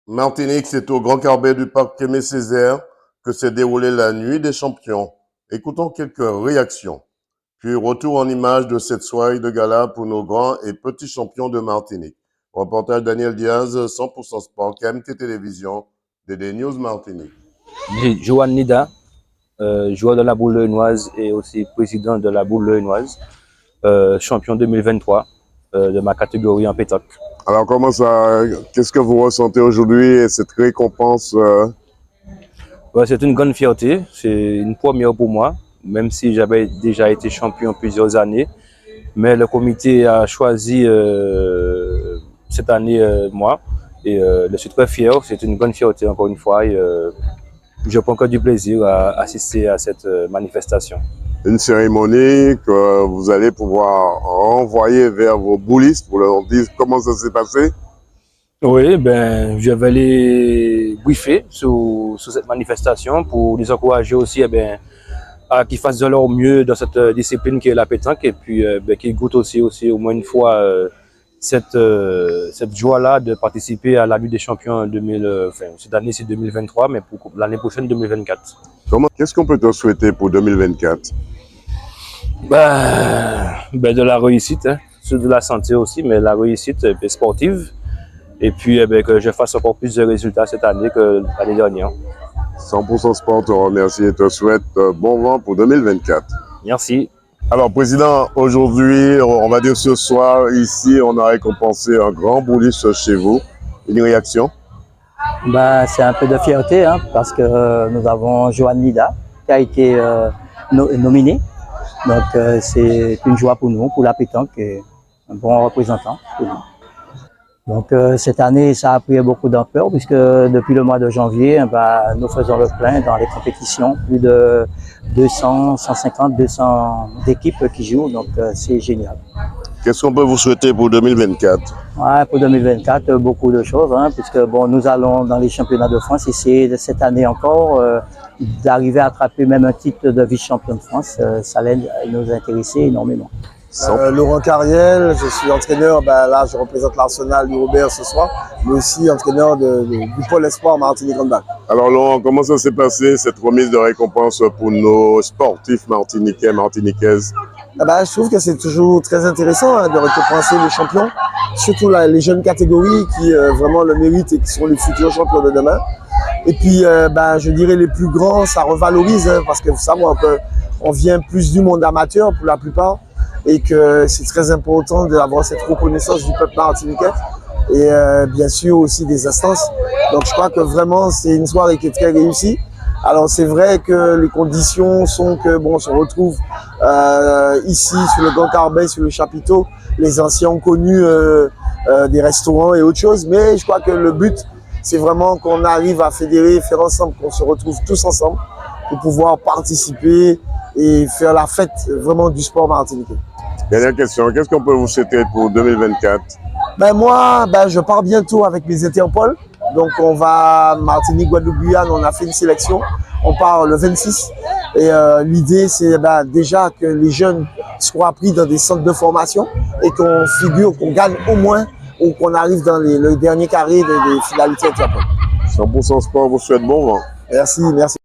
Martinique, c'est au Grand Carbet du Parc Aimé Césaire que s'est déroulée la Nuit des Champions. Écoutons quelques réactions. Puis retour en images de cette soirée de gala pour nos grands et petits champions de Martinique. Reportage Daniel Diaz, 100% Sport, KMT Télévision, DD News Martinique. Johan Nida, joueur de la Boule Leunoise et aussi président de la Boule Leunoise, champion 2023 de ma catégorie en pétanque. Alors comment ça, qu'est-ce que vous ressentez aujourd'hui, cette récompense Ouais, c'est une grande fierté, c'est une première pour moi, même si j'avais déjà été champion plusieurs années. Mais le comité a choisi cette année moi et je suis très fier, c'est une grande fierté encore une fois et je prends que du plaisir à assister à cette manifestation. Une cérémonie que vous allez pouvoir renvoyer vers vos boulistes pour leur dire comment ça s'est passé? Oui, ben, je vais les briefer sur cette manifestation pour les encourager aussi à qu'ils fassent de leur mieux dans cette discipline qui est la pétanque et puis qu'ils goûtent aussi au moins une fois cette joie-là de participer à la Nuit des Champions cette année c'est 2023, mais pour l'année prochaine 2024. Qu'est-ce qu'on peut te souhaiter pour 2024? De la réussite, hein, de la santé aussi, mais la réussite sportive. Et puis que je fasse encore plus de résultats cette année que l'année dernière. 100% Sport te remercie et te souhaite bon vent pour 2024. Merci. Alors, Président, aujourd'hui, on va dire ce soir, ici, on a récompensé un grand bouliste chez vous. Une réaction? C'est un peu de fierté, hein, parce que nous avons Johan Nida qui a été nominé. Donc, c'est une joie pour nous, pour la pétanque, et un bon représentant pour nous. Donc cette année, ça a pris beaucoup d'ampleur puisque depuis le mois de janvier, nous faisons le plein dans les compétitions, plus de 200, 150, 200 équipes qui jouent, donc c'est génial. Qu'est-ce qu'on peut vous souhaiter pour 2024? Ouais, pour 2024, beaucoup de choses, hein, puisque bon, nous allons dans les championnats de France essayer cette année encore d'arriver à attraper même un titre de vice-champion de France. Ça va nous intéresser énormément. Laurent Cariel, je suis entraîneur, là je représente l'Arsenal du Robert ce soir, mais aussi entraîneur du Pôle Espoir Martinique-Handball. Alors Laurent, comment ça s'est passé cette remise de récompense pour nos sportifs martiniquais, martiniquaises? Je trouve que c'est toujours très intéressant de récompenser les champions, surtout les jeunes catégories qui vraiment le méritent et qui sont les futurs champions de demain. Et puis je dirais les plus grands, ça revalorise, hein, parce que vous savez qu'on vient plus du monde amateur pour la plupart, et que c'est très important d'avoir cette reconnaissance du peuple martiniquais et bien sûr aussi des instances. Donc je crois que vraiment c'est une soirée qui est très réussie. Alors c'est vrai que les conditions sont que on se retrouve ici sur le Grand Carbet, sur le chapiteau, les anciens ont connu des restaurants et autre chose, mais je crois que le but c'est vraiment qu'on arrive à fédérer, faire ensemble, qu'on se retrouve tous ensemble pour pouvoir participer et faire la fête vraiment du sport martiniquais. Dernière question, qu'est-ce qu'on peut vous souhaiter pour 2024? Moi, je pars bientôt avec mes Interpol. Donc on va Martinique, Guadeloupe, Guyane, on a fait une sélection. On part le 26. Et l'idée, c'est déjà que les jeunes soient pris dans des centres de formation et qu'on figure, qu'on gagne au moins ou qu'on arrive dans le dernier carré des finalités Interpol. 100% Sport vous souhaite bon vent. Merci, merci.